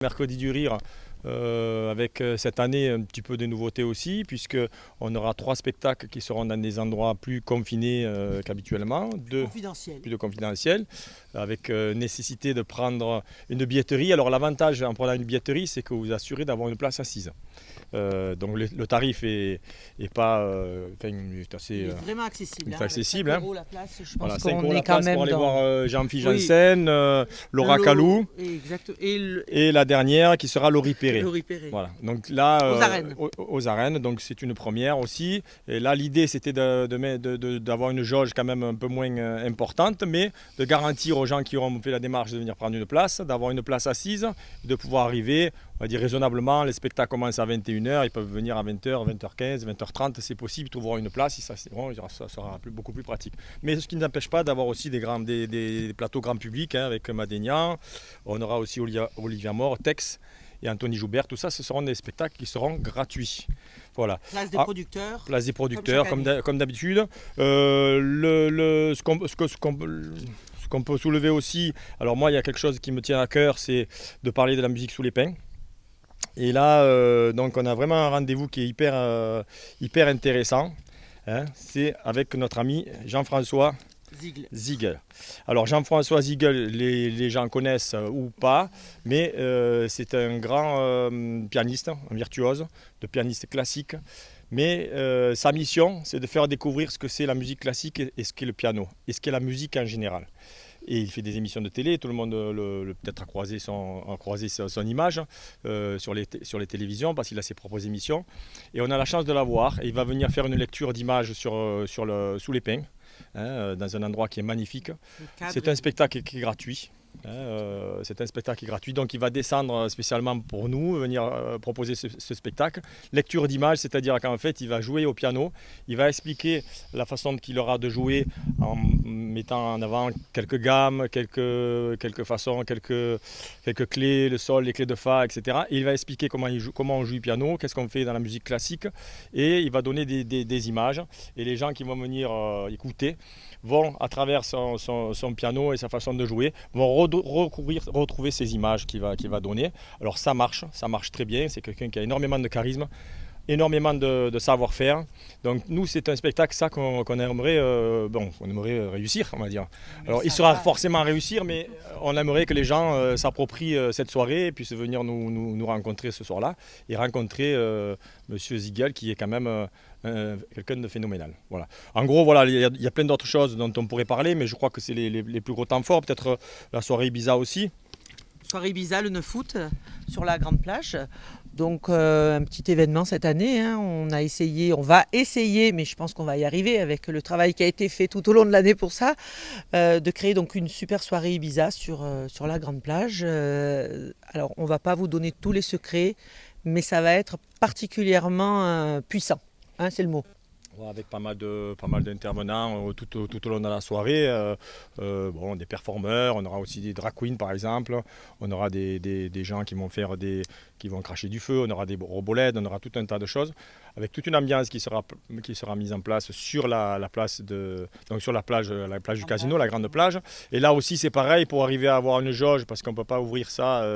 Mercredi du Rire, avec cette année un petit peu de nouveautés aussi, puisqu'on aura 3 spectacles qui seront dans des endroits plus confinés qu'habituellement, plus de confidentiels, avec nécessité de prendre une billetterie. Alors l'avantage en prenant une billetterie, c'est que vous vous assurez d'avoir une place assise. Donc le tarif est pas, est assez, il est vraiment accessible. est accessible, avec 5 € la place, je pense voilà, qu'on 5 € est la quand place même pour aller dans... voir Jean-Philippe Oui. Janssen, Laura Calou. Exact. Et la dernière qui sera Laurie Perret. Laurie Perret. Voilà. Donc là, Aux arènes. aux arènes, donc c'est une première aussi. Et là, l'idée c'était d'avoir une jauge quand même un peu moins importante, mais de garantir aux gens qui auront fait la démarche de venir prendre une place, d'avoir une place assise, de pouvoir arriver, on va dire raisonnablement. Les spectacles commencent à 21h, ils peuvent venir à 20h, 20h15, 20h30, c'est possible, ils trouveront une place, et ça, bon, ça sera beaucoup plus pratique. Mais ce qui ne n'empêche pas d'avoir aussi des plateaux grand public, hein, avec Madénian. On aura aussi Olivia Mort, Tex et Anthony Joubert. Tout ça, ce seront des spectacles qui seront gratuits. Voilà. Place des producteurs. Place des producteurs, comme d'habitude. Ce qu'on peut soulever aussi, alors moi, il y a quelque chose qui me tient à cœur, c'est de parler de la musique sous les pins. Et là, donc on a vraiment un rendez-vous qui est hyper intéressant. Hein. C'est avec notre ami Jean-François Ziegel. Alors Jean-François Ziegel, les gens connaissent ou pas, mais c'est un grand pianiste, un virtuose, de pianiste classique. Mais sa mission, c'est de faire découvrir ce que c'est la musique classique et ce qu'est le piano, et ce qu'est la musique en général. Et il fait des émissions de télé, tout le monde peut-être a croisé son image sur les télévisions parce qu'il a ses propres émissions. Et on a la chance de la voir. Et il va venir faire une lecture d'images sous les pins, hein, dans un endroit qui est magnifique. C'est un spectacle qui est gratuit. C'est un spectacle gratuit, donc il va descendre spécialement pour nous, venir proposer ce spectacle. Lecture d'images, c'est-à-dire qu'en fait il va jouer au piano, il va expliquer la façon qu'il aura de jouer en mettant en avant quelques gammes, quelques façons, quelques clés, le sol, les clés de fa, etc. Et il va expliquer comment on joue du piano, qu'est-ce qu'on fait dans la musique classique, et il va donner des images, et les gens qui vont venir écouter vont, à travers son piano et sa façon de jouer, vont retrouver ces images qu'il va donner. Alors ça marche très bien, c'est quelqu'un qui a énormément de charisme, énormément de savoir-faire. Donc nous, c'est un spectacle qu'on aimerait réussir, on va dire. Alors il sera forcément à réussir, mais on aimerait que les gens s'approprient cette soirée et puissent venir nous rencontrer ce soir-là et rencontrer Monsieur Ziegel, qui est quand même quelqu'un de phénoménal. Voilà. En gros, voilà, il y a plein d'autres choses dont on pourrait parler, mais je crois que c'est les plus gros temps forts. Peut-être la soirée Ibiza aussi. Soirée Ibiza le 9 août sur la grande plage. Donc un petit événement cette année, hein. On va essayer, mais je pense qu'on va y arriver avec le travail qui a été fait tout au long de l'année pour ça, de créer donc une super soirée Ibiza sur la grande plage. Alors on ne va pas vous donner tous les secrets, mais ça va être particulièrement puissant, hein, c'est le mot. Avec pas mal d'intervenants tout au long de la soirée, des performeurs, on aura aussi des drag queens par exemple, on aura des gens qui vont cracher du feu, on aura des robots LED, on aura tout un tas de choses, avec toute une ambiance qui sera mise en place sur la plage du casino, la grande plage. Et là aussi c'est pareil, pour arriver à avoir une jauge, parce qu'on ne peut pas ouvrir ça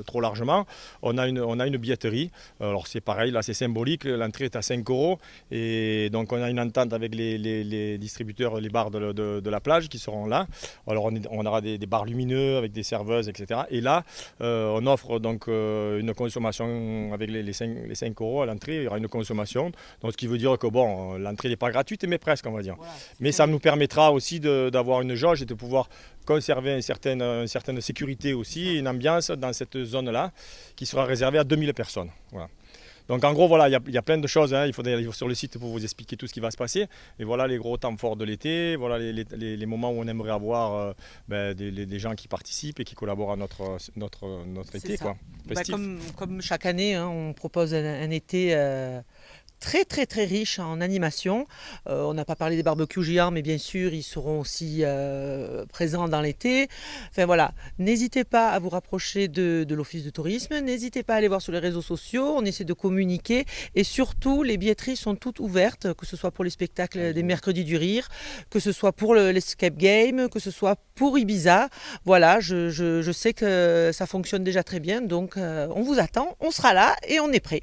trop largement, on a une billetterie. Alors c'est pareil, là c'est symbolique, l'entrée est à 5 €, et donc on a une entente avec les distributeurs, les bars de la plage qui seront là. Alors on aura des bars lumineux avec des serveuses, etc. Et là, on offre donc une consommation avec les 5 € à l'entrée. Il y aura une consommation. Donc ce qui veut dire que bon, l'entrée n'est pas gratuite, mais presque, on va dire. Voilà, mais ça nous permettra aussi d'avoir une jauge et de pouvoir conserver une certaine sécurité aussi, une ambiance dans cette zone-là qui sera réservée à 2000 personnes. Voilà. Donc en gros, voilà, il y a plein de choses, hein. Il faut aller sur le site pour vous expliquer tout ce qui va se passer. Et voilà les gros temps forts de l'été, voilà les moments où on aimerait avoir des gens qui participent et qui collaborent à notre été, quoi, comme chaque année, hein, on propose un été très très très riche en animation. On n'a pas parlé des barbecues géants, mais bien sûr, ils seront aussi présents dans l'été. Enfin voilà, n'hésitez pas à vous rapprocher de l'Office de tourisme, n'hésitez pas à aller voir sur les réseaux sociaux, on essaie de communiquer et surtout, les billetteries sont toutes ouvertes, que ce soit pour les spectacles des Mercredis du Rire, que ce soit pour l'Escape Game, que ce soit pour Ibiza. Voilà, je sais que ça fonctionne déjà très bien, donc on vous attend, on sera là et on est prêt.